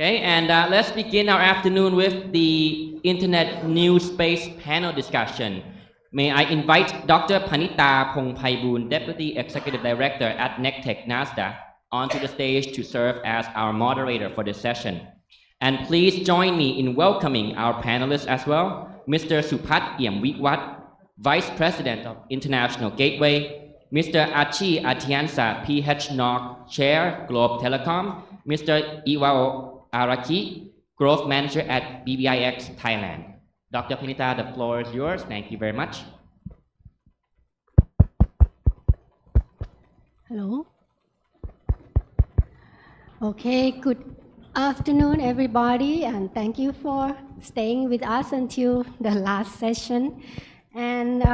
Okay, and let's begin our afternoon with the Internet News Space panel discussion. May I invite Dr. Panita Pongpaibool, Deputy Executive Director at NECTEC NASDAQ, onto the stage to serve as our moderator for this session. And please join me in welcoming our panelists as well, Mr. Satapattayanont, Vice President of International Gateway, Mr. Achie Atienza, PhNOG Chair, Globe Telecom, Mr. Iwao Araki, Growth Manager at BBIX Thailand. Dr. Panita, the floor is yours. Thank you very much. Hello. Okay, good afternoon, everybody, and thank you for staying with us until the last session. And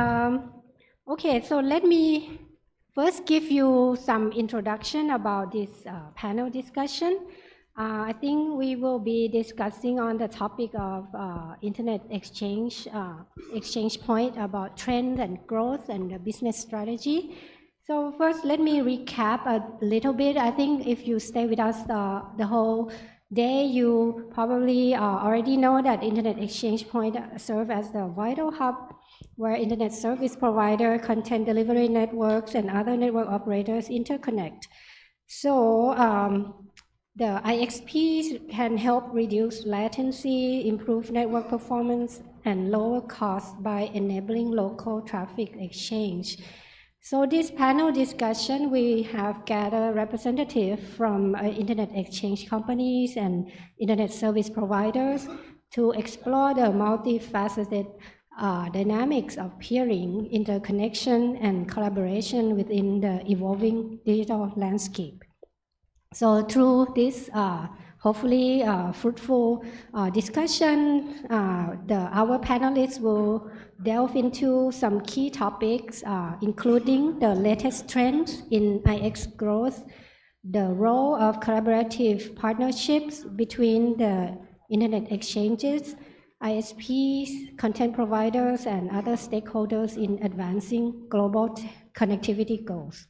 okay, so let me first give you some introduction about this panel discussion. I think we will be discussing on the topic of internet exchange point about trend and growth and the business strategy. So first, let me recap a little bit. I think if you stay with us the whole day, you probably already know that internet exchange point serve as the vital hub where internet service provider, content delivery networks, and other network operators interconnect. So the IXPs can help reduce latency, improve network performance, and lower costs by enabling local traffic exchange. So this panel discussion, we have gathered representatives from internet exchange companies and internet service providers to explore the multifaceted dynamics of peering, interconnection, and collaboration within the evolving digital landscape. So through this hopefully fruitful discussion, our panelists will delve into some key topics, including the latest trends in IX growth, the role of collaborative partnerships between the internet exchanges, ISPs, content providers, and other stakeholders in advancing global connectivity goals.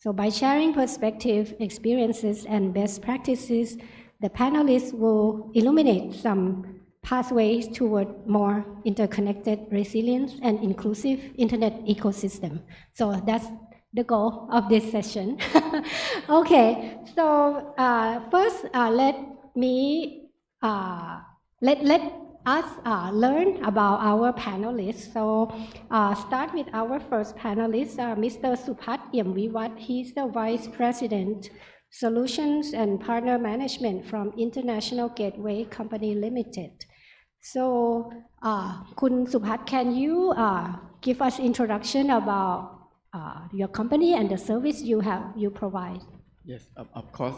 So by sharing perspective, experiences, and best practices, the panelists will illuminate some pathways toward more interconnected, resilient, and inclusive internet ecosystem. So that's the goal of this session. Okay, so first let us learn about our panelists. So start with our first panelist, Mr. Satapattayanont. He's the Vice President, Solutions and Partner Management from International Gateway Company Limited. So, Kun Supat, can you give us introduction about your company and the service you provide? Yes, of course.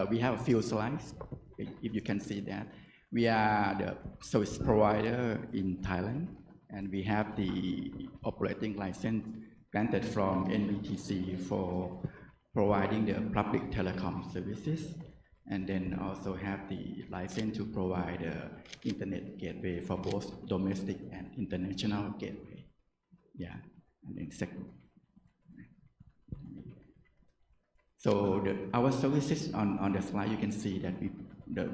We have a few slides, if you can see that. We are the service provider in Thailand, and we have the operating license granted from NBTC for providing the public telecom services, and then also have the license to provide the internet gateway for both domestic and international gateway. Yeah, and then second. So our services on the slide, you can see that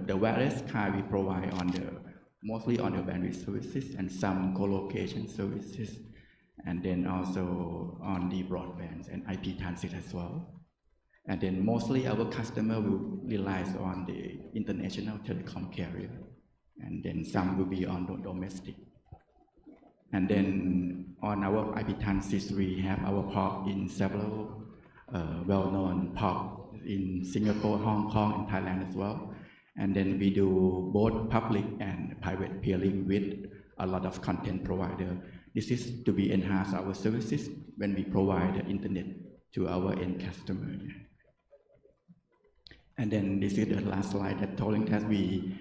the wireless kind we provide mostly on the bandwidth services and some co-location services, and then also on the broadband and IP transit as well. And then mostly our customer will rely on the international telecom carrier, and then some will be on the domestic. And then on our IP transit, we have our port in several well-known ports in Singapore, Hong Kong, and Thailand as well. And then we do both public and private peering with a lot of content provider. This is to be enhance our services when we provide the internet to our end customer. And then this is the last slide that telling that we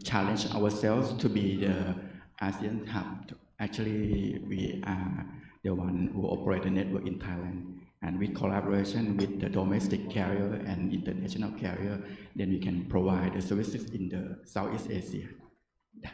challenge ourselves to be the ASEAN hub. Actually, we are the one who operate the network in Thailand. And with collaboration with the domestic carrier and international carrier, then we can provide the services in the Southeast Asia.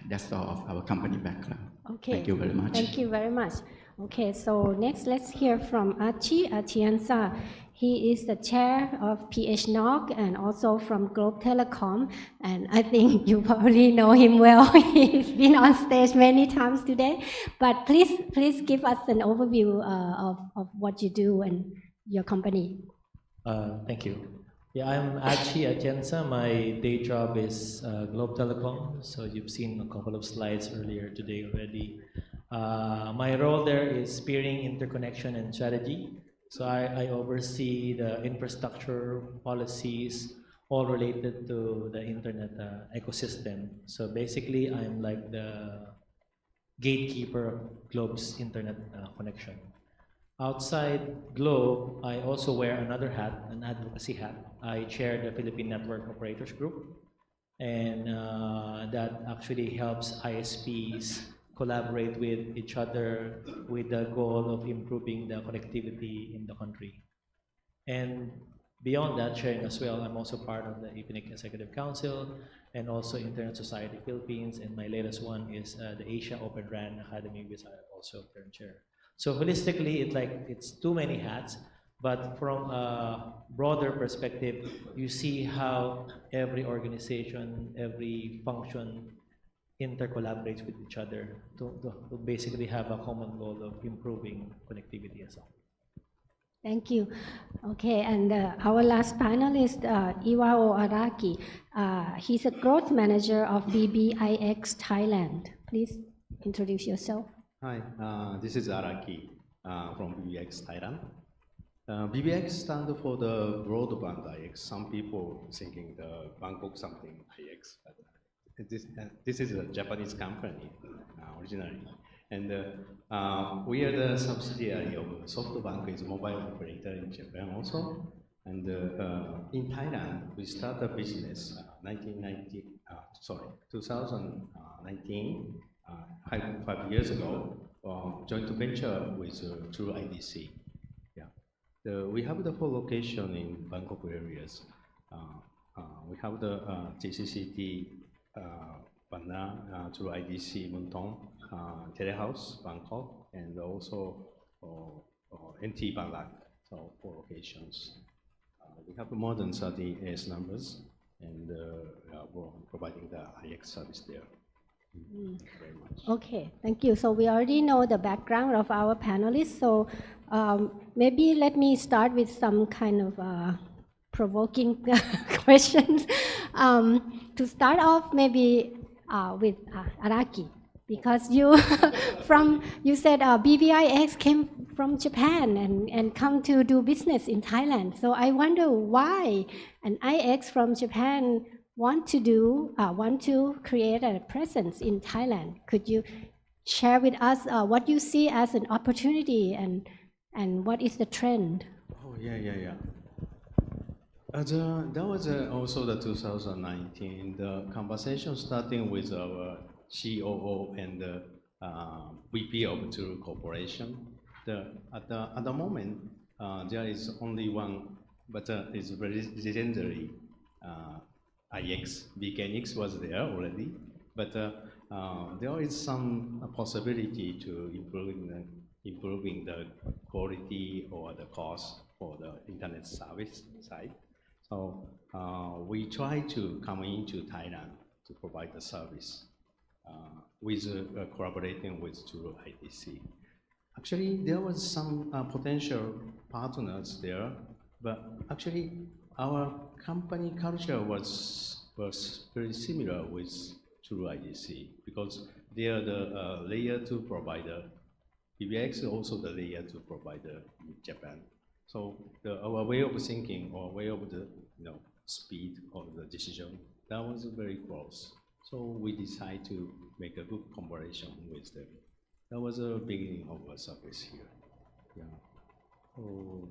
That's all of our company background. Okay. Thank you very much. Thank you very much. Okay, so next let's hear from Achie Atienza. he is the chair of PhNOG and also from Globe Telecom. And I think you probably know him well. He's been on stage many times today. But please give us an overview of what you do and your company. Thank you. Yeah, I'm Achie Atienza. My day job is Globe Telecom. So you've seen a couple of slides earlier today already. My role there is steering interconnection and strategy. So I oversee the infrastructure policies, all related to the internet ecosystem. So basically, I'm like the gatekeeper of Globe's internet connection. Outside Globe, I also wear another hat, an advocacy hat. I chair the Philippine Network Operators Group, and that actually helps ISPs collaborate with each other with the goal of improving the connectivity in the country. And beyond that, sharing as well, I'm also part of the PhNOG Executive Council and also Internet Society Philippines, and my latest one is the Asia Open RAN Academy, which I also current chair. So holistically, it's too many hats, but from a broader perspective, you see how every organization, every function intercollaborates with each other to basically have a common goal of improving connectivity as well. Thank you. Okay, and our last panelist, Iwao Araki. He's a growth manager of BBIX Thailand. Please introduce yourself. Hi, this is Araki from BBIX Thailand. BBIX stands for the broadband IX. Some people thinking the Bangkok something IX, but this is a Japanese company originally, and we are the subsidiary of SoftBank, is a mobile operator in Japan also, and in Thailand we started a business 2019. 5 years ago, joint venture with True IDC. Yeah, we have the 4 locations in Bangkok areas. We have the GCCT, Bana, True IDC, Muntong, Telehouse, Bangkok, and also NT Banglak, so 4 locations. We have more than 30 AS numbers, and we're providing the IX service there. Thank you very much. Okay, thank you. So we already know the background of our panelists. So maybe let me start with some kind of provoking questions. To start off, maybe with Araki, because you you said BBIX came from Japan and come to do business in Thailand. So I wonder why an IX from Japan want to create a presence in Thailand. Could you share with us what you see as an opportunity and what is the trend? Oh, yeah. That was also the 2019, the conversation starting with our COO and the VP of True Corporation. At the moment, there is only one, but it's very legendary IX. BKNX was there already, but there is some possibility to improving the quality or the cost for the internet service side. So we try to come into Thailand to provide the service with collaborating with True IDC. Actually, there was some potential partners there, but actually our company culture was very similar with True IDC because they are the layer 2 provider. BBIX is also the layer 2 provider in Japan. So our way of thinking or way of the speed of the decision, that was very close. So we decided to make a good collaboration with them. That was the beginning of our service here. Yeah. Oh,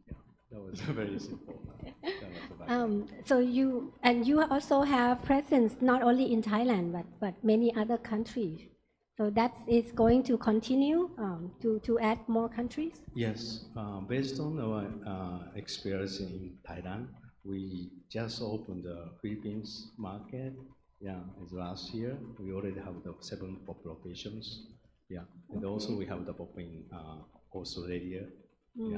yeah. That was very simple. So you also have presence not only in Thailand but many other countries. So that is going to continue to add more countries? Yes, based on our experience in Thailand, we just opened the Philippines market. Yeah, it's last year. We already have the 7 locations. Yeah, and also we have the in Australia we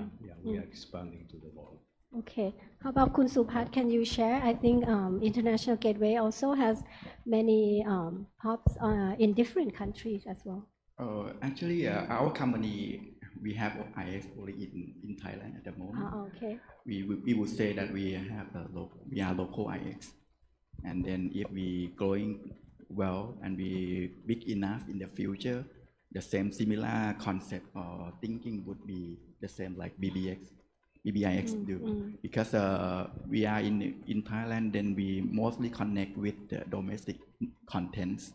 are expanding to the world. Okay. How about Kun Supat? Can you share? I think International Gateway also has many hubs in different countries as well. Actually, our company, we have IX only in Thailand at the moment. Okay. We would say that we are local IX. And then if we growing well and we big enough in the future, the same similar concept or thinking would be the same like BBIX do. Because we are in Thailand, then we mostly connect with the domestic contents.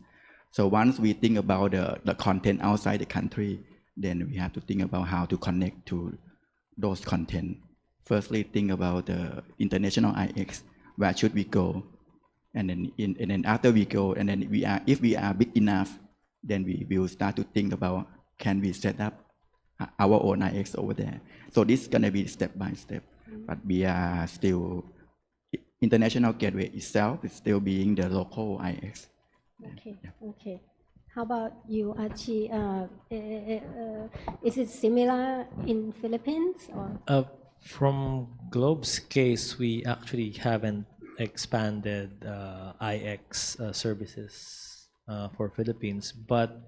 So once we think about the content outside the country, then we have to think about how to connect to those content. Firstly, think about the international IX. Where should we go? And then after we go, and then if we are big enough, then we will start to think about can we set up our own IX over there. So this is gonna be step by step. But we are still International Gateway itself is still being the local IX. Okay. Okay. How about you, Achie? Is it similar in Philippines or? From Globe's case, we actually haven't expanded IX services for Philippines, but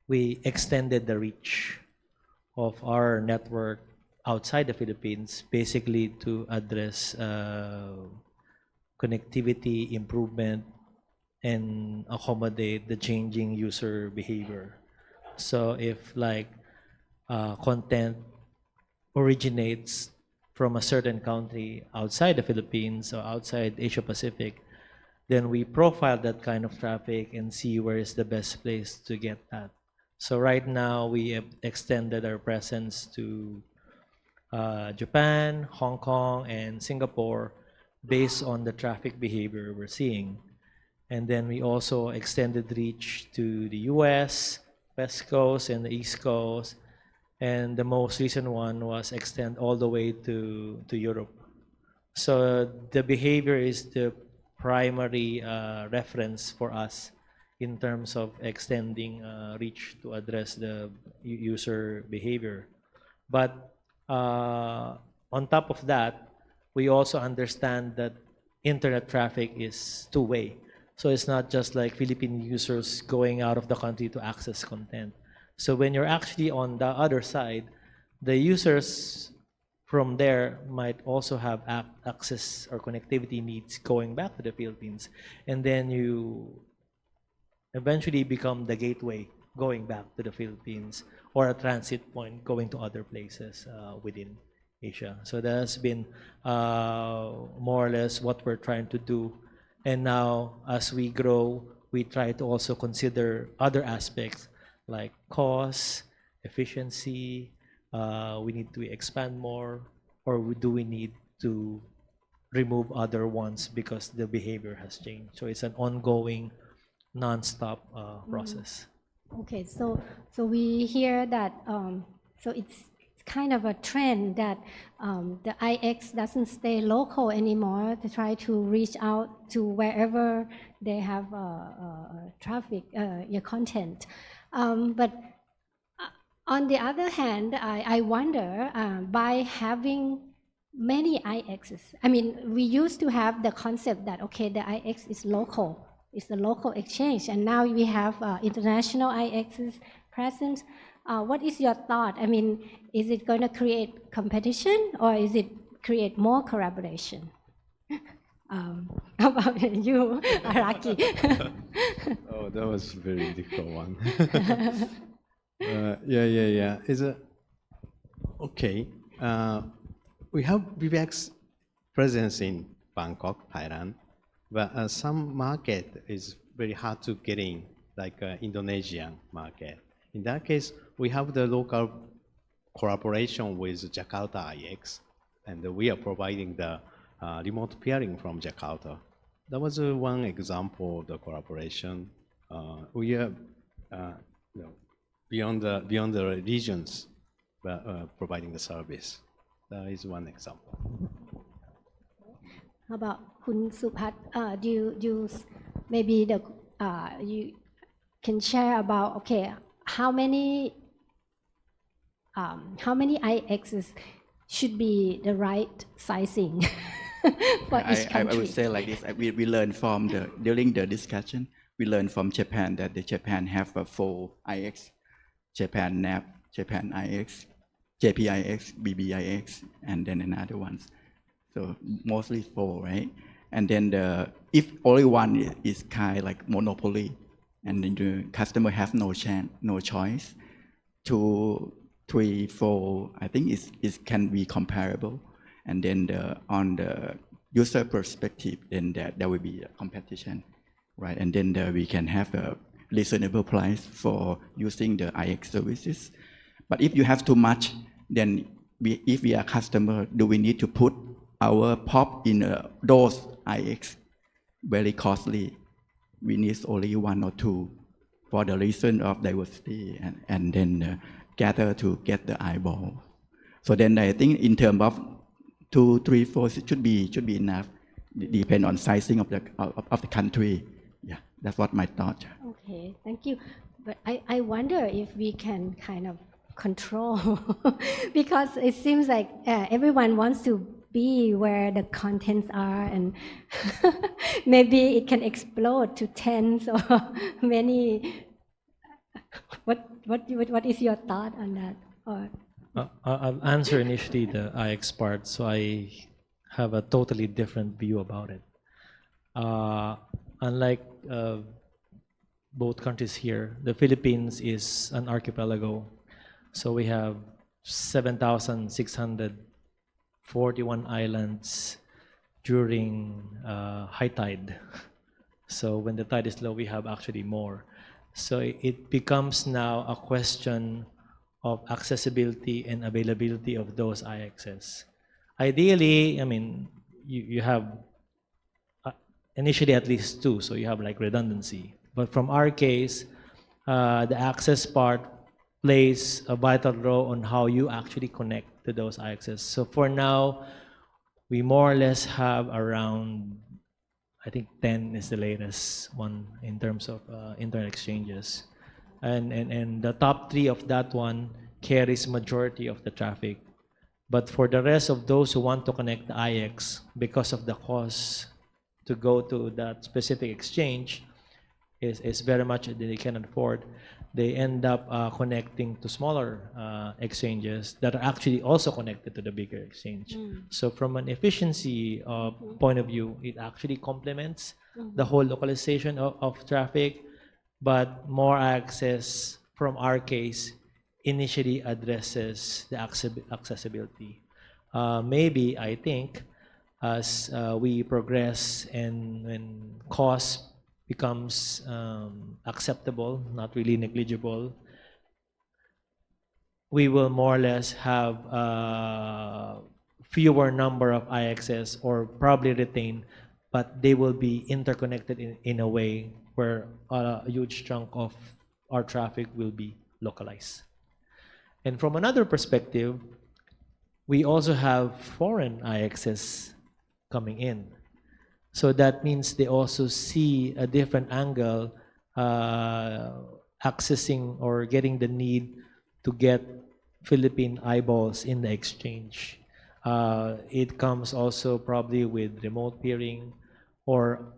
we extended the reach of our network outside the Philippines, basically to address connectivity improvement and accommodate the changing user behavior. So if like content originates from a certain country outside the Philippines or outside Asia Pacific, then we profile that kind of traffic and see where is the best place to get that. So right now we have extended our presence to Japan, Hong Kong, and Singapore based on the traffic behavior we're seeing. And then we also extended reach to the US, West Coast, and the East Coast. And the most recent one was extend all the way to Europe. So the behavior is the primary reference for us in terms of extending reach to address the user behavior. But on top of that, we also understand that internet traffic is two-way. So it's not just like Philippine users going out of the country to access content. So when you're actually on the other side, the users from there might also have access or connectivity needs going back to the Philippines. And then you eventually become the gateway going back to the Philippines or a transit point going to other places within Asia. So that's been more or less what we're trying to do. And now as we grow, we try to also consider other aspects like cost, efficiency, we need to expand more, or do we need to remove other ones because the behavior has changed. So it's an ongoing, non-stop process. Okay, so we hear that so it's kind of a trend that the IX doesn't stay local anymore to try to reach out to wherever they have traffic, your content. But on the other hand, I wonder by having many IXs, I mean, we used to have the concept that, okay, the IX is local, it's a local exchange, and now we have international IXs present. What is your thought? I mean, is it going to create competition or is it create more collaboration? How about you, Araki? Oh, that was a very difficult one. Yeah. Is it okay? We have BBIX presence in Bangkok, Thailand, but some market is very hard to get in, like Indonesian market. In that case, we have the local collaboration with Jakarta IX, and we are providing the remote peering from Jakarta. That was one example of the collaboration. We are beyond the regions, providing the service. That is one example. How about Kun Supat? Do you maybe you can share about, okay, how many how many IXs should be the right sizing for each I country? would say like this. We learned from during the discussion, we learned from Japan that the Japan have a 4 IX, Japan NAP, Japan IX, JPIX, BBIX, and then another ones. So mostly 4, right? And then if only one is kind like monopoly, and then the customer has no choice, 2, 3, 4, I think it can be comparable. And then on the user perspective, then there will be a competition, right? And then we can have a reasonable price for using the IX services. But if you have too much, then if we are customer, do we need to put our POP in those IX? Very costly. We need only 1 or 2 for the reason of diversity and then gather to get the eyeball. So then I think in terms of 2, 3, 4 it should be enough. Depend on sizing of the country. Yeah, that's what my thought. Okay, thank you. But I wonder if we can kind of control because it seems like everyone wants to be where the contents are, and maybe it can explode to tens or many. What is your thought on that? Or I'll answer initially the IX part, so I have a totally different view about it. Unlike both countries here, the Philippines is an archipelago, so we have 7,641 islands during high tide. So when the tide is low, we have actually more. So it becomes now a question of accessibility and availability of those IXs. Ideally, I mean, you have initially at least 2, so you have like redundancy. But from our case, the access part plays a vital role on how you actually connect to those IXs. So for now, we more or less have around, I think 10 is the latest one in terms of internet exchanges. And the top 3 of that one carries majority of the traffic. But for the rest of those who want to connect the IX, because of the cost to go to that specific exchange is very much that they can afford, they end up connecting to smaller exchanges that are actually also connected to the bigger exchange. So from an efficiency point of view, it actually complements the whole localization of traffic, but more access from our case initially addresses the accessibility. Maybe, I think, as we progress and when cost becomes acceptable, not really negligible, we will more or less have fewer number of IXs or probably retain, but they will be interconnected in a way where a huge chunk of our traffic will be localized. And from another perspective, we also have foreign IXs coming in. So that means they also see a different angle accessing or getting the need to get Philippine eyeballs in the exchange. It comes also probably with remote peering or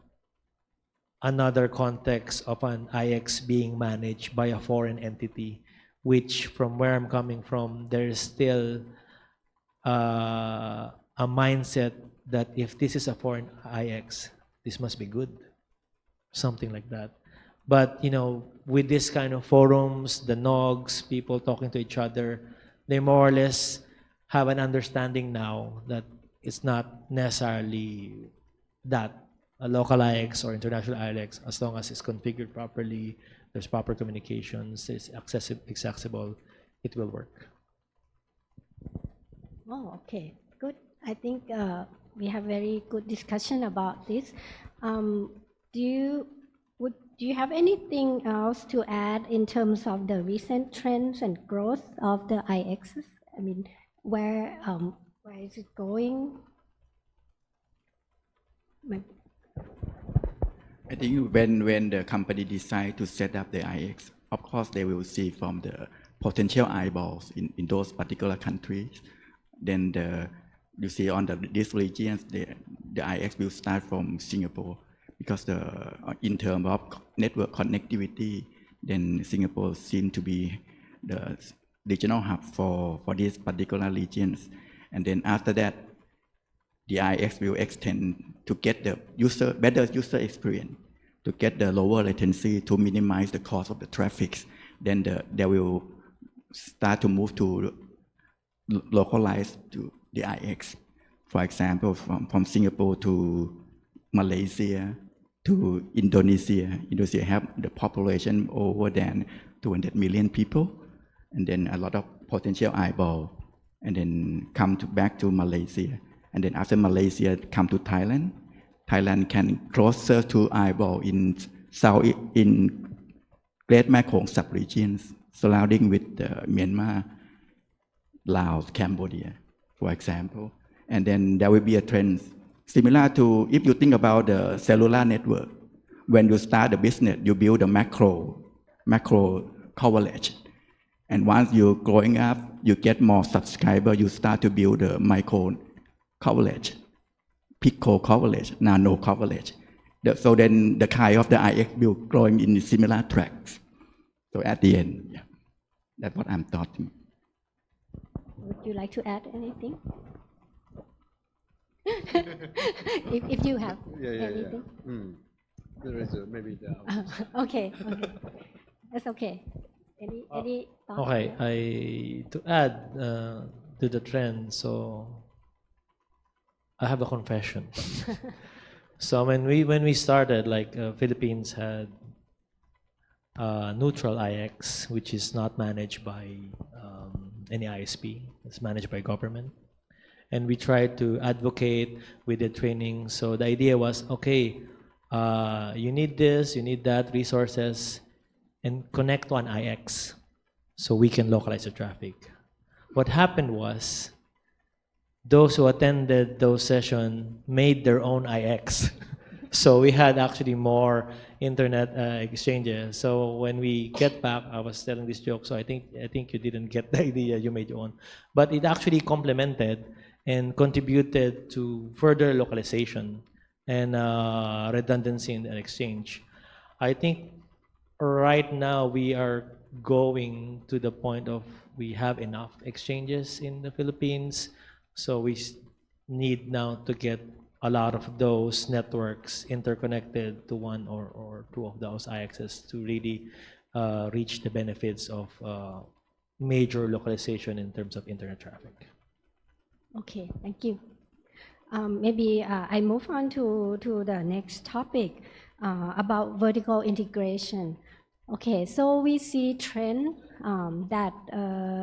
another context of an IX being managed by a foreign entity, which from where I'm coming from, there is still a mindset that if this is a foreign IX, this must be good, something like that. But you know, with this kind of forums, the PhNOGs, people talking to each other, they more or less have an understanding now that it's not necessarily that a local IX or international IX, as long as it's configured properly, there's proper communications, it's accessible, it will work. Oh, okay, good. I think we have very good discussion about this. Do you have anything else to add in terms of the recent trends and growth of the IXs? I mean, where is it going? I think when the company decide to set up the IX, of course they will see from the potential eyeballs in those particular countries. Then you see on these regions, the IX will start from Singapore because in terms of network connectivity, then Singapore seems to be the regional hub for these particular regions. And then after that, the IX will extend to get the better user experience, to get the lower latency, to minimize the cost of the traffic. Then they will start to move to localize to the IX. For example, from Singapore to Malaysia to Indonesia. Indonesia have the population over than 200 million people, and then a lot of potential eyeball, and then come back to Malaysia. And then after Malaysia, come to Thailand. Thailand can closer to eyeball in Great Mekong sub-regions, surrounding with Myanmar, Laos, Cambodia, for example. And then there will be a trend similar to, if you think about the cellular network, when you start the business, you build a macro coverage. And once you're growing up, you get more subscribers, you start to build a micro coverage, pico coverage, nano coverage. So then the kind of the IX will growing in similar tracks. So at the end, yeah, that's what I'm talking. Would you like to add anything? if you have anything. There is maybe the. Okay. That's okay. Any thoughts? Okay, to add to the trend, so I have a confession. So when we started, like Philippines had neutral IX, which is not managed by any ISP. It's managed by government. And we tried to advocate with the training. So the idea was, okay, you need this, you need that, resources, and connect one IX so we can localize the traffic. What happened was, those who attended those sessions made their own IX. So we had actually more internet exchanges. So when we get back, I was telling this joke, so I think you didn't get the idea, you made your own. But it actually complemented and contributed to further localization and redundancy in the exchange. I think right now we are going to the point of we have enough exchanges in the Philippines, so we need now to get a lot of those networks interconnected to one or two of those IXs to really reach the benefits of major localization in terms of internet traffic. Okay, thank you. Maybe I move on to the next topic about vertical integration. Okay, so we see trend that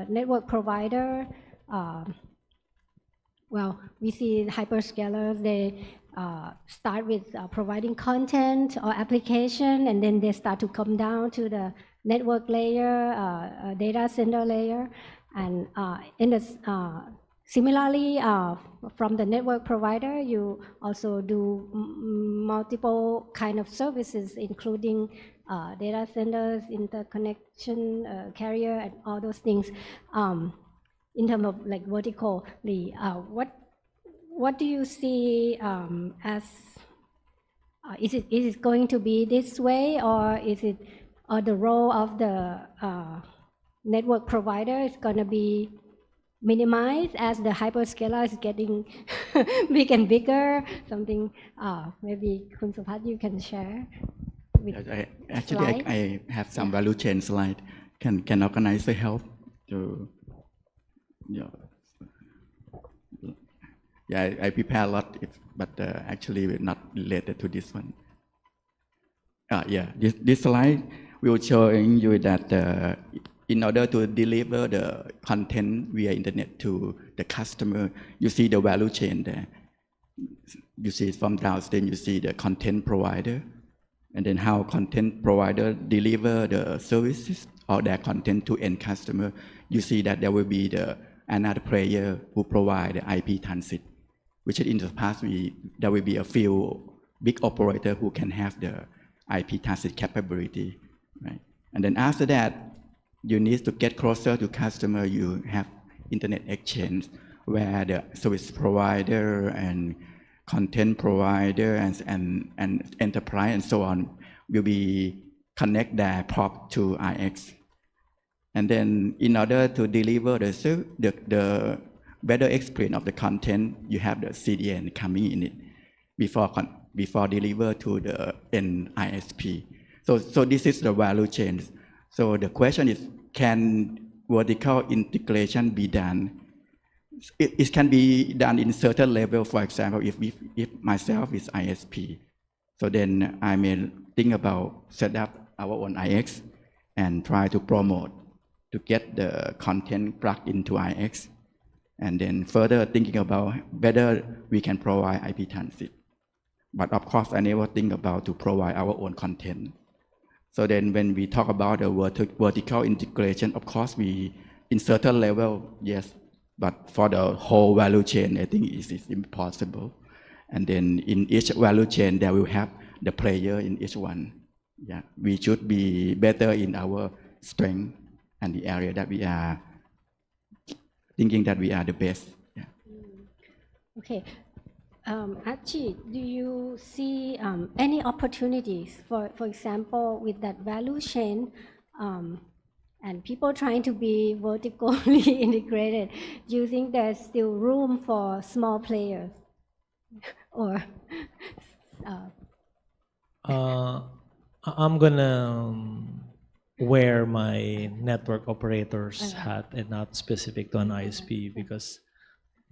network provider, we see hyperscalers, they start with providing content or application, and then they start to come down to the network layer, data center layer, and similarly, from the network provider, you also do multiple kind of services, including data centers, interconnection, carrier, and all those things. In terms of like vertically, what do you see as? Is it going to be this way, or is it the role of the network provider is going to be minimized as the hyperscaler is getting big and bigger? Something maybe Khun Supat, you can share. I have some value chain slide. Can organizer help to? Yeah, I prepare a lot, but actually we're not related to this one. This slide will showing you that in order to deliver the content via internet to the customer, you see the value chain there. You see from downstream, you see the content provider, and then how content provider deliver the services or their content to end customer. You see that there will be another player who provide the IP transit, which in the past there will be a few big operator who can have the IP transit capability, right? And then after that, you need to get closer to customer. You have internet exchange where the service provider and content provider and enterprise and so on will be connect their prop to IX. And then in order to deliver the better experience of the content, you have the CDN coming in it before deliver to the end ISP. So this is the value chain. So the question is, can vertical integration be done? It can be done in certain level. For example, if myself is ISP, so then I may think about set up our own IX and try to promote to get the content plugged into IX, and then further thinking about whether we can provide IP transit. But of course, I never think about to provide our own content. So then when we talk about the vertical integration, of course, we in certain level, yes, but for the whole value chain, I think it is impossible. And then in each value chain, there will have the player in each one. Yeah, we should be better in our strength and the area that we are thinking that we are the best. Yeah. Okay. Achie, do you see any opportunities, for example, with that value chain and people trying to be vertically integrated? Do you think there's still room for small players? Or I'm gonna wear my network operator's hat and not specific to an ISP, because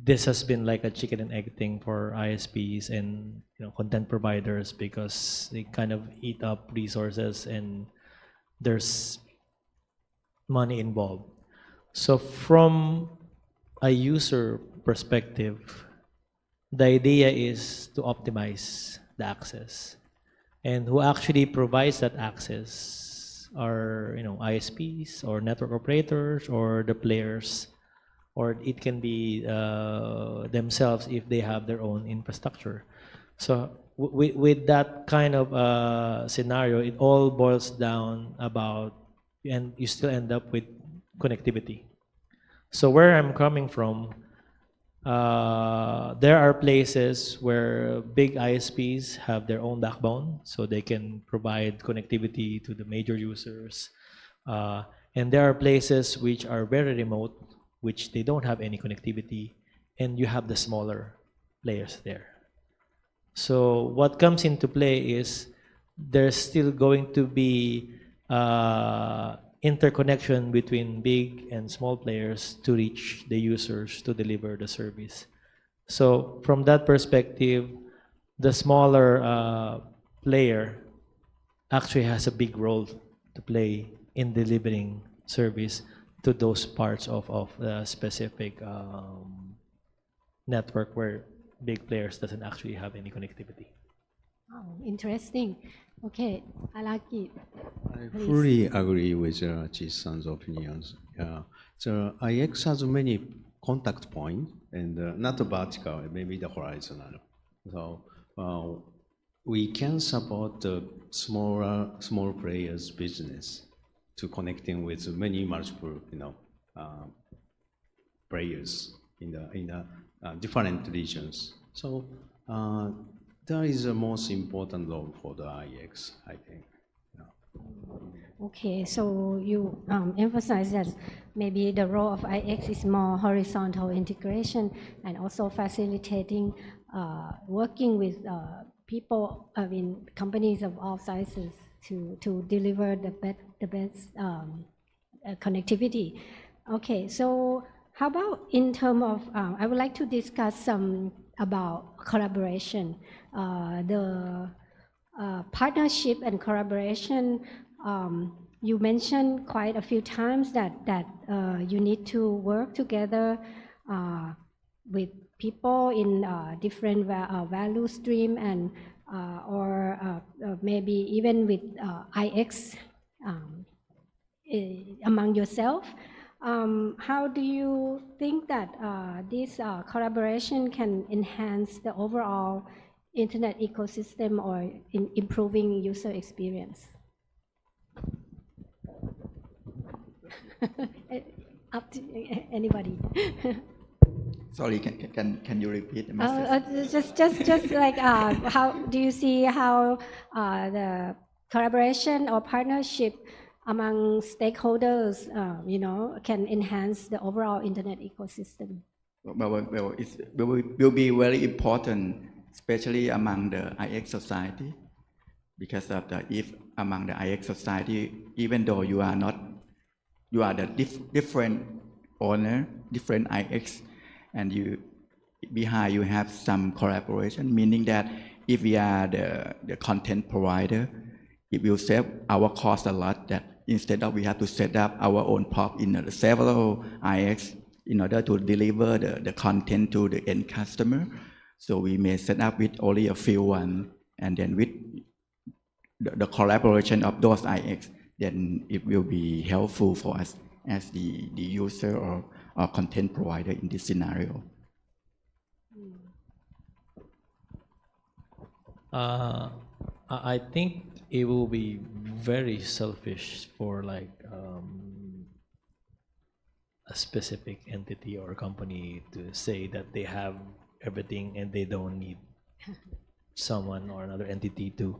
this has been like a chicken and egg thing for ISPs and content providers, because they kind of eat up resources and there's money involved. So from a user perspective, the idea is to optimize the access, and who actually provides that access are ISPs or network operators or the players, or it can be themselves if they have their own infrastructure. So with that kind of scenario, it all boils down about, and you still end up with connectivity. So where I'm coming from, there are places where big ISPs have their own backbone, so they can provide connectivity to the major users. And there are places which are very remote, which they don't have any connectivity, and you have the smaller players there. So what comes into play is there's still going to be interconnection between big and small players to reach the users to deliver the service. So from that perspective, the smaller player actually has a big role to play in delivering service to those parts of the specific network where big players doesn't actually have any connectivity. Oh, interesting. Okay, Araki. I fully agree with Chi-san's opinions. So IX has many contact points, and not vertical, maybe the horizontal. So we can support the small players' business to connecting with many multiple players in the different regions. So that is the most important role for the IX, I think. Okay, so you emphasize that maybe the role of IX is more horizontal integration and also facilitating working with people, companies of all sizes to deliver the best connectivity. Okay, so how about in terms of, I would like to discuss some about collaboration. The partnership and collaboration, you mentioned quite a few times that you need to work together with people in different value stream and or maybe even with IX among yourself. How do you think that this collaboration can enhance the overall internet ecosystem or in improving user experience? Up to anybody. Sorry, can you repeat the message? Just like how do you see how the collaboration or partnership among stakeholders, can enhance the overall internet ecosystem? Well, it will be very important, especially among the IX society, because of if among the IX society, even though you are the different owner, different IX, and behind you have some collaboration, meaning that if we are the content provider, it will save our cost a lot, that instead of we have to set up our own POP in several IX in order to deliver the content to the end customer. So we may set up with only a few one, and then with the collaboration of those IX, then it will be helpful for us as the user or content provider in this scenario. I think it will be very selfish for like a specific entity or company to say that they have everything and they don't need someone or another entity to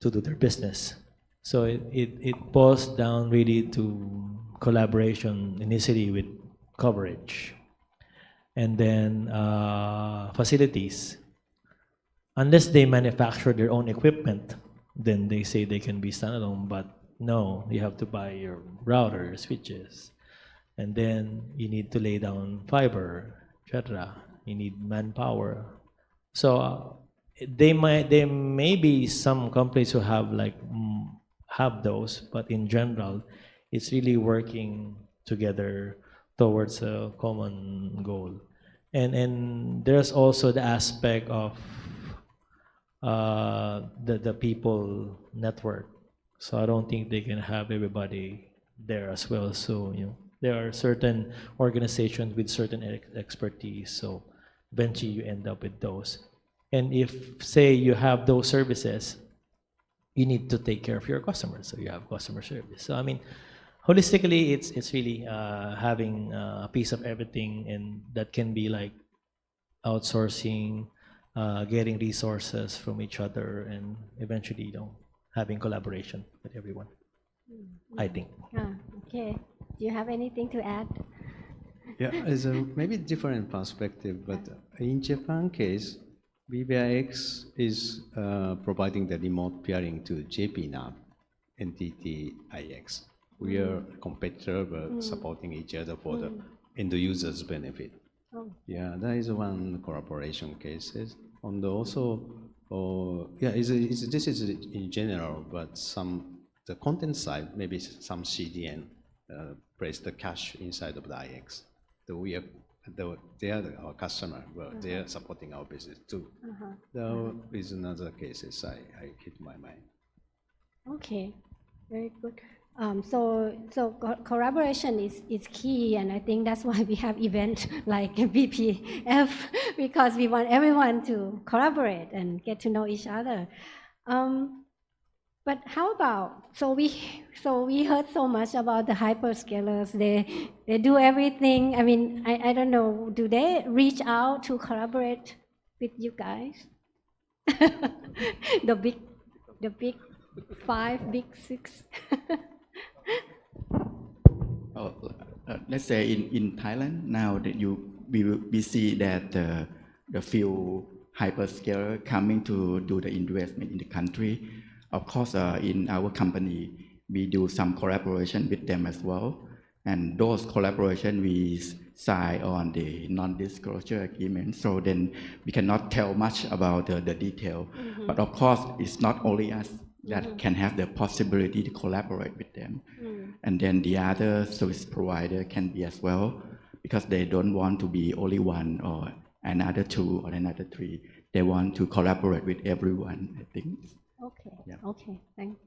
do their business. So it boils down really to collaboration initially with coverage, and then facilities. Unless they manufacture their own equipment, then they say they can be standalone, but no, you have to buy your router, switches, and then you need to lay down fiber, etc. You need manpower. So there may be some companies who have have those, but in general, it's really working together towards a common goal. And there's also the aspect of the people network. So I don't think they can have everybody there as well. So there are certain organizations with certain expertise. So eventually you end up with those. And if say you have those services, you need to take care of your customers. So you have customer service. So I mean, holistically, it's really having a piece of everything, and that can be like outsourcing, getting resources from each other, and eventually, having collaboration with everyone. I think. Okay. Do you have anything to add? Yeah, it's a maybe different perspective, but in Japan case, BBIX is providing the remote peering to JPNAV, NTT IX. We are a competitor, but supporting each other for the end user's benefit. Oh. Yeah, that is one collaboration cases. And also, this is in general, but the content side, maybe some CDN place the cache inside of the IX. So they are our customer, but they are supporting our business too. That is another cases I keep in my mind. Okay, very good. So collaboration is key, and I think that's why we have events like BPF, because we want everyone to collaborate and get to know each other. But how about, so we heard so much about the hyperscalers. They do everything. I mean, I don't know. Do they reach out to collaborate with you guys? the big five, big six. Let's say in Thailand now that we see that the few hyperscaler coming to do the investment in the country. Of course, in our company, we do some collaboration with them as well. And those collaboration we sign on the non-disclosure agreement. So then we cannot tell much about the detail. But of course, it's not only us that can have the possibility to collaborate with them. And then the other service provider can be as well, because they don't want to be only one or another two or another three. They want to collaborate with everyone, I think. Okay. Yeah. Okay. Thanks.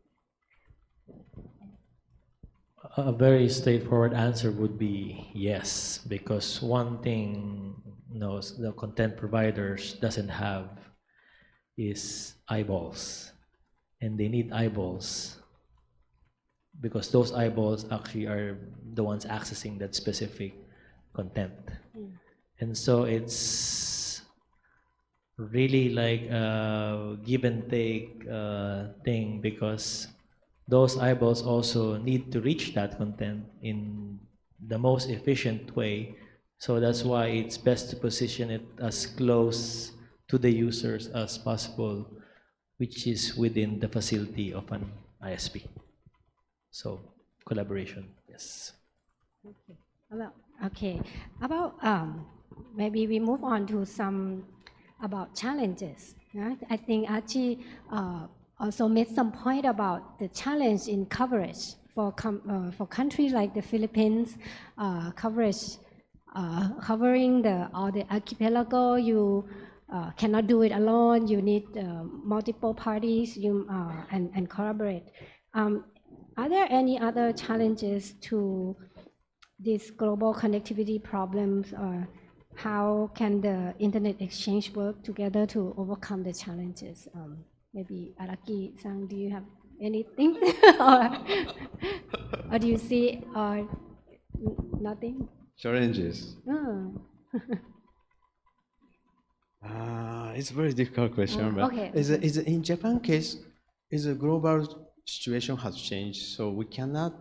A very straightforward answer would be yes, because one thing the content providers doesn't have is eyeballs, and they need eyeballs because those eyeballs actually are the ones accessing that specific content. And so it's really like a give and take thing, because those eyeballs also need to reach that content in the most efficient way. So that's why it's best to position it as close to the users as possible, which is within the facility of an ISP. So collaboration, yes. About maybe we move on to some about challenges. Right? I think Achie also made some point about the challenge in coverage for countries like the Philippines. Coverage covering all the archipelago, you cannot do it alone. You need multiple parties and collaborate. Are there any other challenges to these global connectivity problems, or how can the internet exchange work together to overcome the challenges? Maybe Araki-san, do you have anything, or do you see nothing? Challenges. Oh. It's a very difficult question, but okay. is in Japan case, is a global situation has changed, so we cannot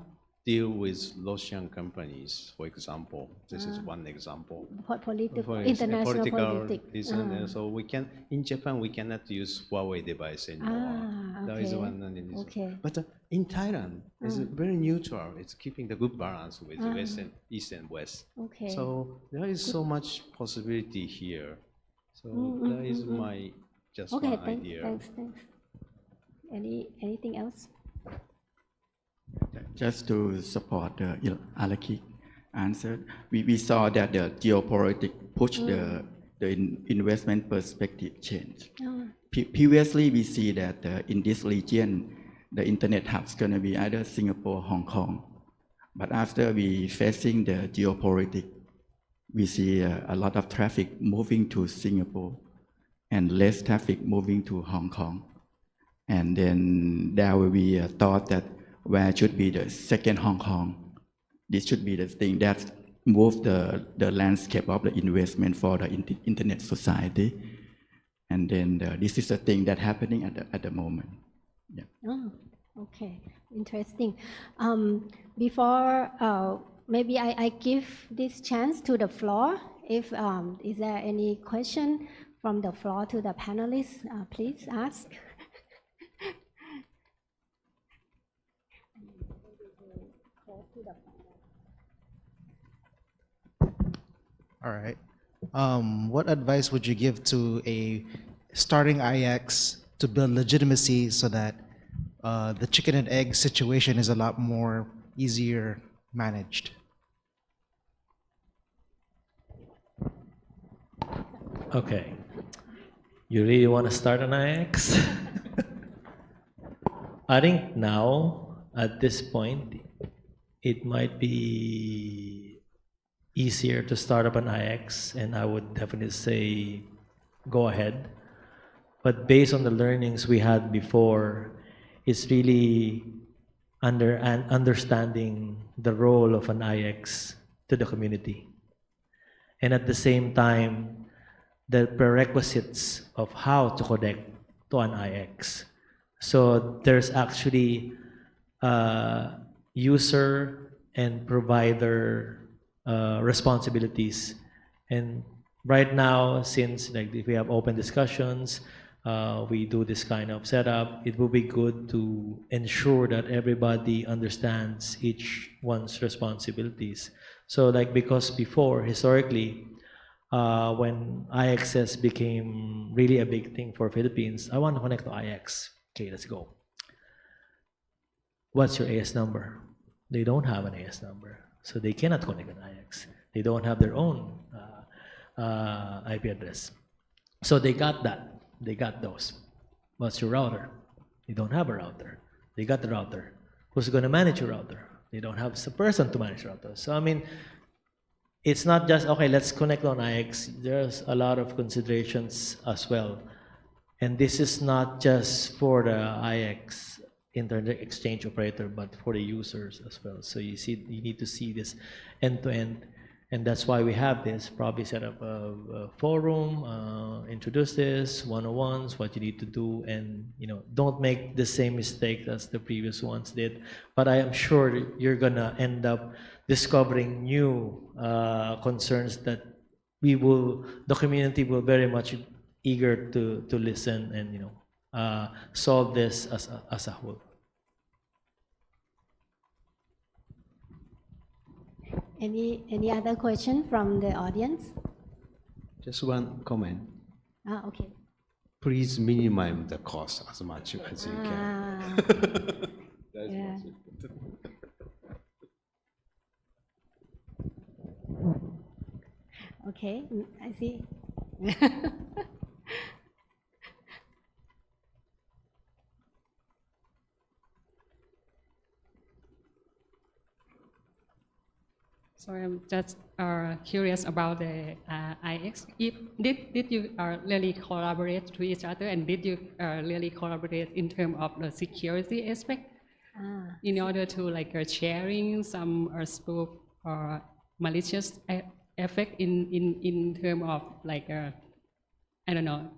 deal with Russian companies, for example. This is one example. Political, For international political politics. reason, so we can in Japan we cannot use Huawei device anymore. That is one reason. Okay. But in Thailand, it's very neutral. It's keeping the good balance with West and East and West. Okay. So there is so much possibility here. So that is my just Okay, one idea. thanks. Anything else? Just to support the Araki answer, we saw that the geopolitics pushed the investment perspective change. Previously, we see that in this region, the internet hub's going to be either Singapore, Hong Kong. But after we facing the geopolitics, we see a lot of traffic moving to Singapore and less traffic moving to Hong Kong. And then there will be a thought that where should be the second Hong Kong. This should be the thing that moves the landscape of the investment for the internet society. And then this is the thing that's happening at the moment. Yeah. Oh, okay, interesting. Before maybe I give this chance to the floor. If is there any question from the floor to the panelists, please ask. All right. What advice would you give to a starting IX to build legitimacy so that the chicken and egg situation is a lot more easier managed? Okay. You really want to start an IX? I think now, at this point, it might be easier to start up an IX, and I would definitely say go ahead. But based on the learnings we had before, it's really understanding the role of an IX to the community. And at the same time, the prerequisites of how to connect to an IX. So there's actually user and provider responsibilities. And right now, since like if we have open discussions, we do this kind of setup, it will be good to ensure that everybody understands each one's responsibilities. So like because before, historically, when IXS became really a big thing for Philippines, I want to connect to IX. Okay, let's go. What's your AS number? They don't have an AS number, so they cannot connect an IX. They don't have their own IP address. So they got that. They got those. What's your router? They don't have a router. They got the router. Who's going to manage your router? They don't have a person to manage router. So I mean, it's not just, okay, let's connect on IX. There's a lot of considerations as well. And this is not just for the IX internet exchange operator, but for the users as well. So you need to see this end to end, and that's why we have this. Probably set up a forum, introduce this 101s, what you need to do, and don't make the same mistake as the previous ones did. But I am sure you're gonna end up discovering new concerns that the community will very much eager to listen and solve this as a whole. Any other question from the audience? Just one comment. Okay. Please minimize the cost as much as you can. Yeah. Okay, I see. So I'm just curious about the IX. Did you really collaborate to each other, and did you really collaborate in terms of the security aspect in order to sharing some spoof or malicious effect in terms of I don't know,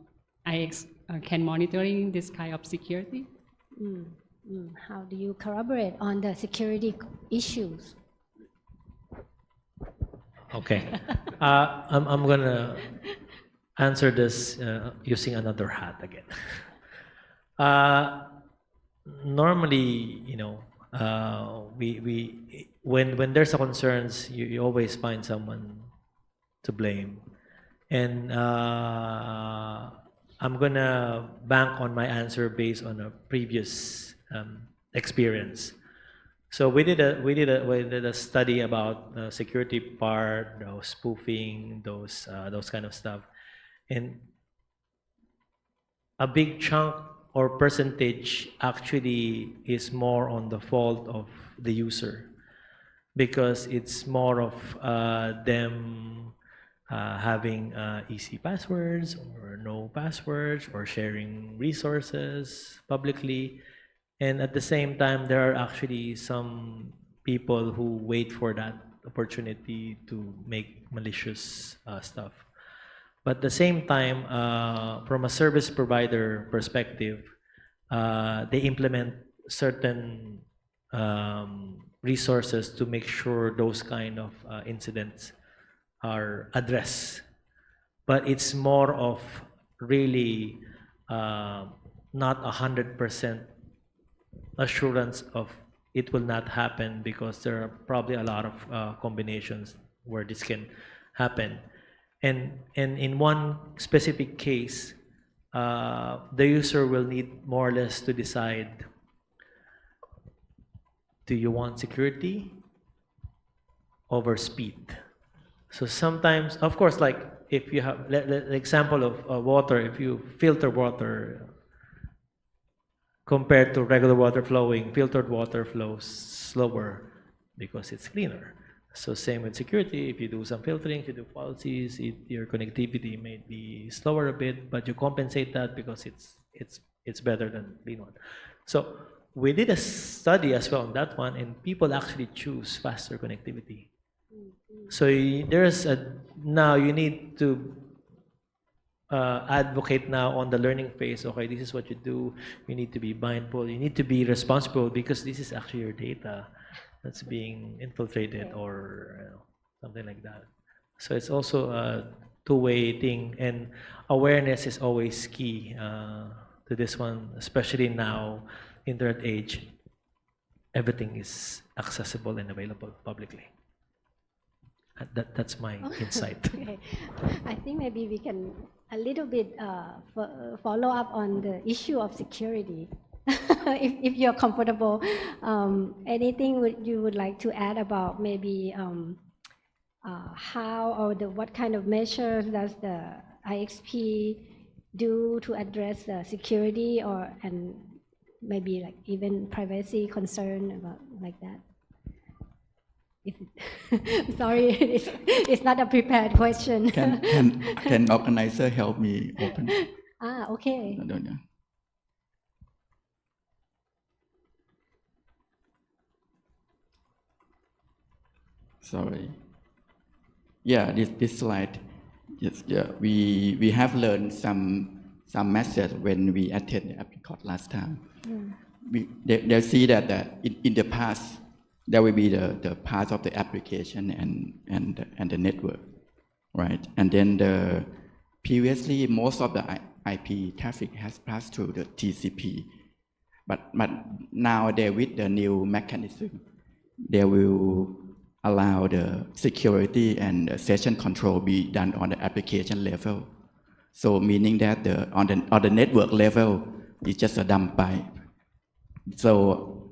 IX can monitoring this kind of security? How do you collaborate on the security issues? Okay, I'm gonna answer this using another hat again. Normally, we when there's a concerns, you always find someone to blame, and I'm gonna bank on my answer based on a previous experience. So we did a study about security part, spoofing, those kind of stuff, and a big chunk or percentage actually is more on the fault of the user, because it's more of them having easy passwords or no passwords, or sharing resources publicly. And at the same time, there are actually some people who wait for that opportunity to make malicious stuff. But at the same time, from a service provider perspective, they implement certain resources to make sure those kind of incidents are addressed. But it's more of really not 100% assurance of it will not happen, because there are probably a lot of combinations where this can happen. And in one specific case, the user will need more or less to decide, do you want security over speed? So sometimes, of course, like if you have the example of water, if you filter water compared to regular water flowing, filtered water flows slower because it's cleaner. So same with security. If you do some filtering, if you do policies, your connectivity may be slower a bit, but you compensate that because it's better than clean one. So we did a study as well on that one, and people actually choose faster connectivity. So now you need to advocate now on the learning phase. Okay, this is what you do. You need to be mindful. You need to be responsible, because this is actually your data that's being infiltrated or something like that. So it's also a two-way thing, and awareness is always key to this one, especially now, internet age. Everything is accessible and available publicly. That's my insight. Okay. I think maybe we can a little bit follow up on the issue of security. if you're comfortable, anything you would like to add about maybe how or what kind of measures does the IXP do to address the security, and maybe like even privacy concern about like that? Sorry, it's not a prepared question. Can organizer help me open? Okay. No. Sorry. Yeah, this slide. Yes, yeah, we have learned some message when we attend the Apricot last time. They see that in the past there will be the part of the application and the network, right? And then previously most of the IP traffic has passed through the TCP, but nowadays with the new mechanism, they will allow the security and the session control be done on the application level. So meaning that on the network level, it's just a dumb pipe. So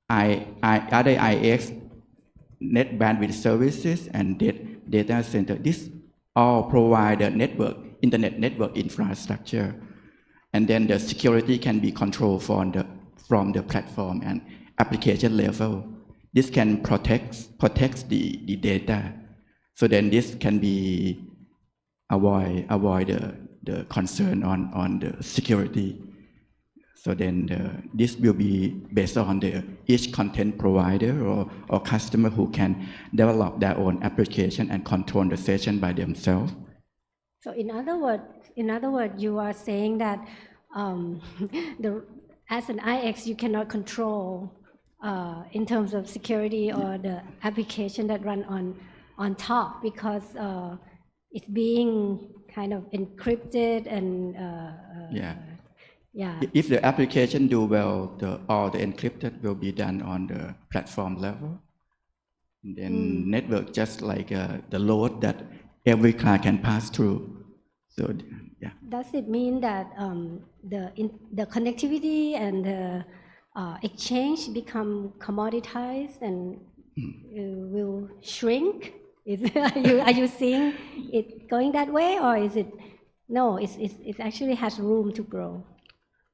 other IX, net bandwidth services and data center, this all provide the internet network infrastructure. And then the security can be controlled from the platform and application level. This can protects the data. So then this can be avoid the concern on the security. So then this will be based on each content provider or customer who can develop their own application and control the session by themselves. So in other words, you are saying that as an IX, you cannot control in terms of security or the application that run on top because it's being kind of encrypted and yeah. If the application do well, all the encrypted will be done on the platform level. And then network just like the load that every car can pass through. So yeah. Does it mean that the connectivity and the exchange become commoditized and will shrink? Are you seeing it going that way, or is it no? It actually has room to grow.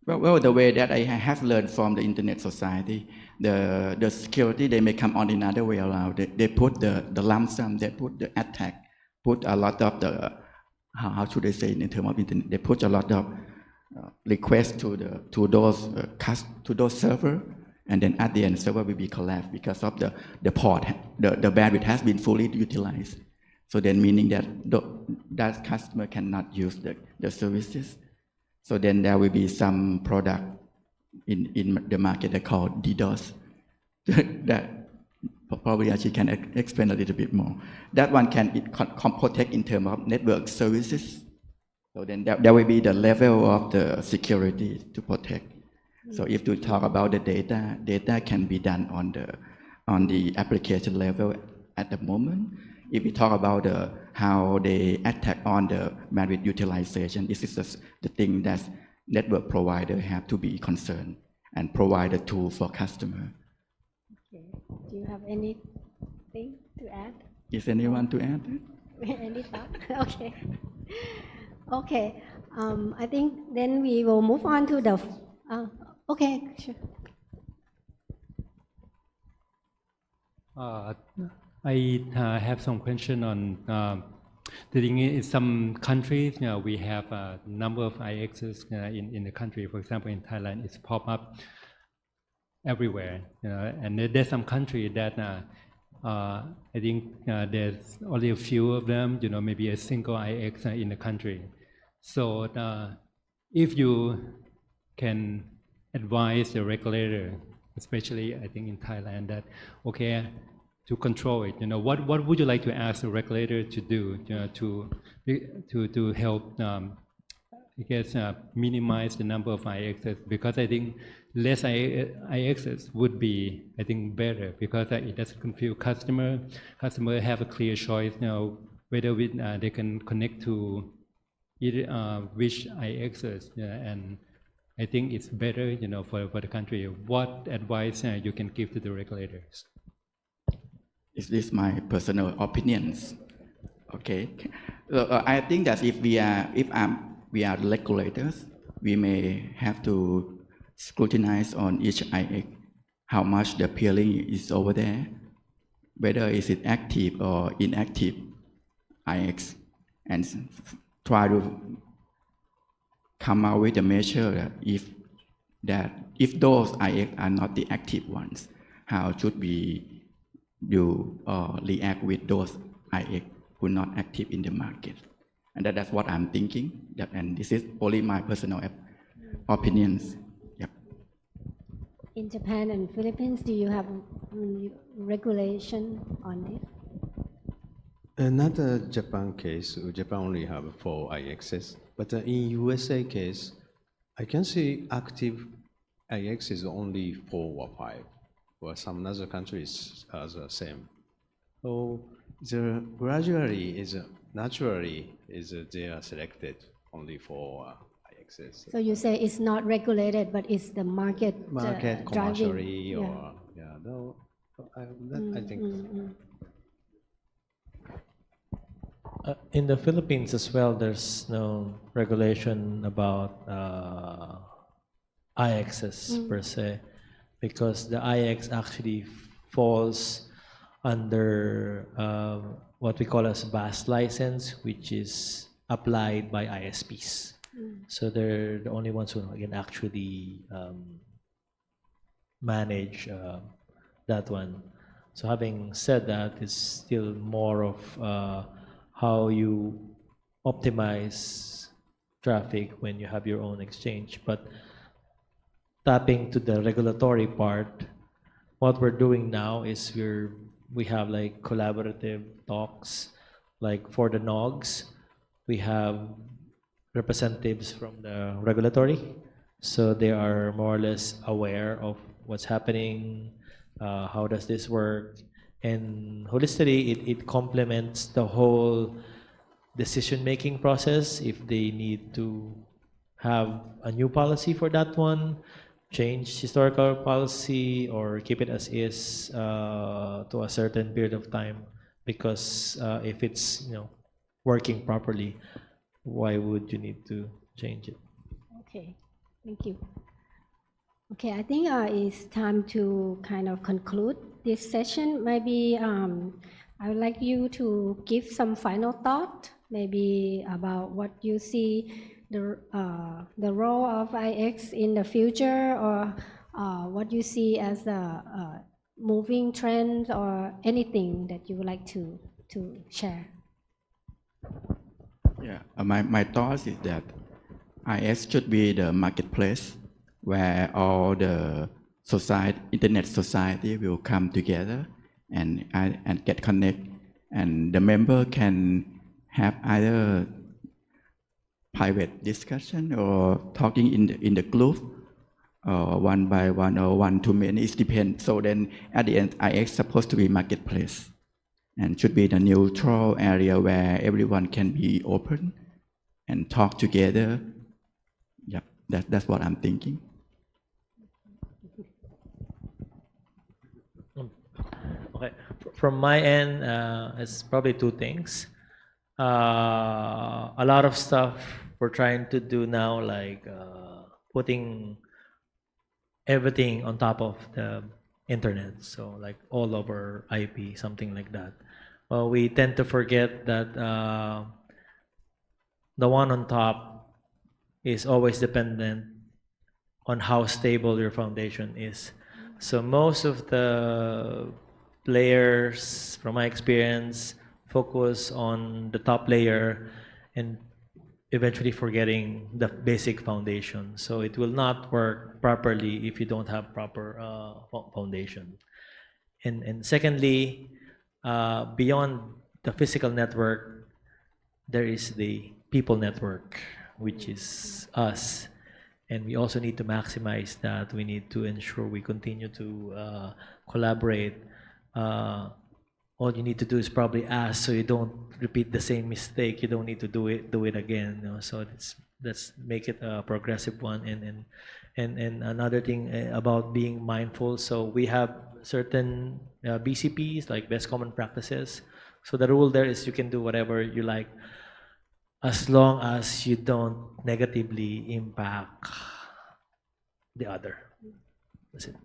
Well, the way that I have learned from the internet society, the security they may come on another way around. They put the lump sum, they put the attack, put a lot of the how should I say in terms of internet? They put a lot of requests to those server, and then at the end server will be collapsed because of the port, the bandwidth has been fully utilized. So then meaning that that customer cannot use the services. So then there will be some product in the market that called DDoS that probably Achie can explain a little bit more. That one can protect in terms of network services. So then there will be the level of the security to protect. So if you talk about the data can be done on the application level at the moment. If we talk about how they attack on the bandwidth utilization, this is the thing that network provider have to be concerned and provide a tool for customer. Okay. Do you have anything to add? Is anyone to add? Any thought? Okay. Okay. I think then we will move on to the. Okay. Sure. I have some question on the thing in some countries. We have a number of IXs in the country. For example, in Thailand, it's pop up everywhere. And there's some country that I think there's only a few of them. Maybe a single IX in the country. So if you can advise the regulator, especially I think in Thailand, that okay, to control it, what would you like to ask the regulator to do, to help, I guess, minimize the number of IXs? Because I think less IXs would be, I think, better because it doesn't confuse customer. Customer have a clear choice now whether they can connect to either which IXs, and I think it's better, for the country. What advice you can give to the regulators? Is this my personal opinions? Okay, I think that if we are regulators, we may have to scrutinize on each IX how much the peering is over there, whether is it active or inactive IX, and try to come out with a measure that if those IX are not the active ones, how should we you react with those IX who are not active in the market. And that's what I'm thinking. Yep. And this is only my personal opinions. Yep. In Japan and Philippines, do you have regulation on this? Another Japan case, Japan only have 4 IXs, but in USA case, I can see active IX is only 4 or 5, or some other countries are the same. So the gradually is naturally is they are selected only for IXs. So you say it's not regulated, but it's the market Market driving. commercially or no, I think. In the Philippines as well, there's no regulation about IXs per se, because the IX actually falls under what we call as BAS license, which is applied by ISPs. So they're the only ones who can actually manage that one. So having said that, it's still more of how you optimize traffic when you have your own exchange. But tapping to the regulatory part, what we're doing now is we have like collaborative talks, like for the PhNOGs, we have representatives from the regulatory, so they are more or less aware of what's happening, how does this work, and holistically it complements the whole decision-making process. If they need to have a new policy for that one, change historical policy, or keep it as is to a certain period of time, because if it's working properly, why would you need to change it? Okay, thank you. Okay, I think it's time to kind of conclude this session. Maybe I would like you to give some final thought, maybe about what you see the role of IX in the future, or what you see as a moving trend, or anything that you would like to share. Yeah, my thought is that IX should be the marketplace where all the internet society will come together and get connect, and the member can have either private discussion or talking in the group, one by one or one to many. It depends. So then at the end, IX supposed to be marketplace and should be the neutral area where everyone can be open and talk together. Yeah, that's what I'm thinking. Okay, from my end, it's probably 2 things. A lot of stuff we're trying to do now, like putting everything on top of the internet, so like all over IP, something like that. Well, we tend to forget that the one on top is always dependent on how stable your foundation is. So most of the players, from my experience, focus on the top layer and eventually forgetting the basic foundation. So it will not work properly if you don't have proper foundation. And secondly, beyond the physical network, there is the people network, which is us. And we also need to maximize that. We need to ensure we continue to collaborate. All you need to do is probably ask, so you don't repeat the same mistake. You don't need to do it again. So let's make it a progressive one. And another thing about being mindful. So we have certain BCPs, like best common practices. So the rule there is you can do whatever you like, as long as you don't negatively impact the other. That's it.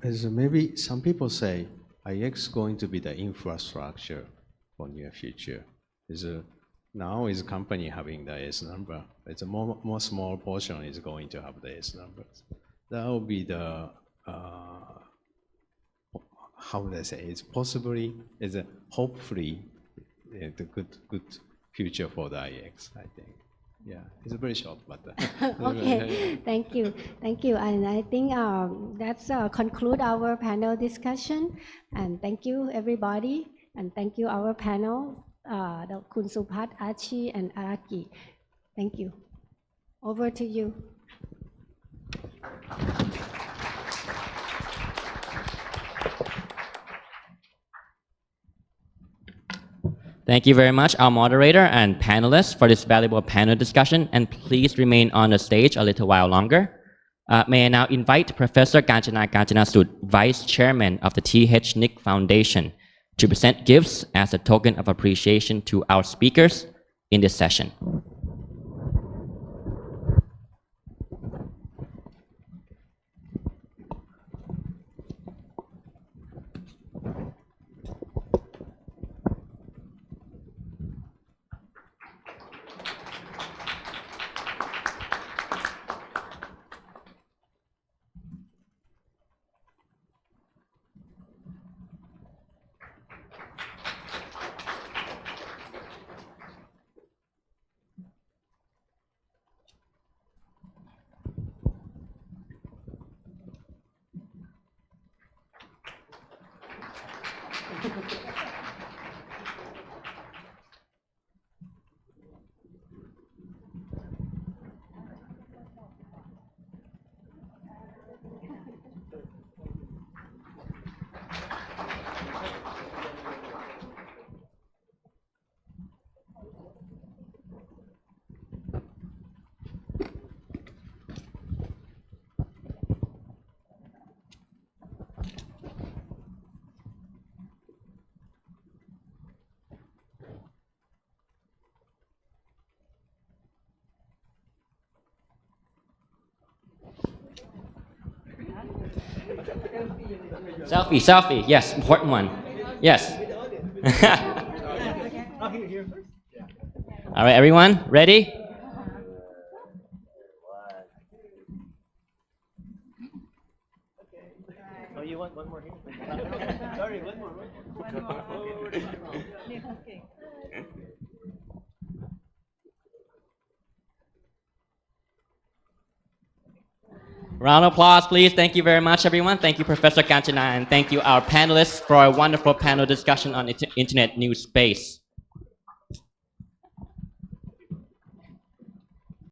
As maybe some people say, IX going to be the infrastructure for near future. Now is company having the S number. It's a more small portion is going to have the S numbers. that will be the how would I say? It's possibly, it's a hopefully the good future for the IX. I think. Yeah, it's a very short, but Okay, thank you, and I think that's conclude our panel discussion. And thank you everybody, and thank you our panel, the Kun Supat, Achie, and Araki. Thank you. Over to you. Thank you very much, our moderator and panelists, for this valuable panel discussion. And please remain on the stage a little while longer. May I now invite Professor Kanchana Kanchanasud, Vice Chairman of the PhNOG Foundation, to present gifts as a token of appreciation to our speakers in this session. Selfie, yes, important one. Yes. All right, everyone, ready? Oh, you want one more here? Sorry, one more. Round of applause, please. Thank you very much, everyone. Thank you, Professor Kanchana, and thank you, our panelists, for a wonderful panel discussion on internet news space.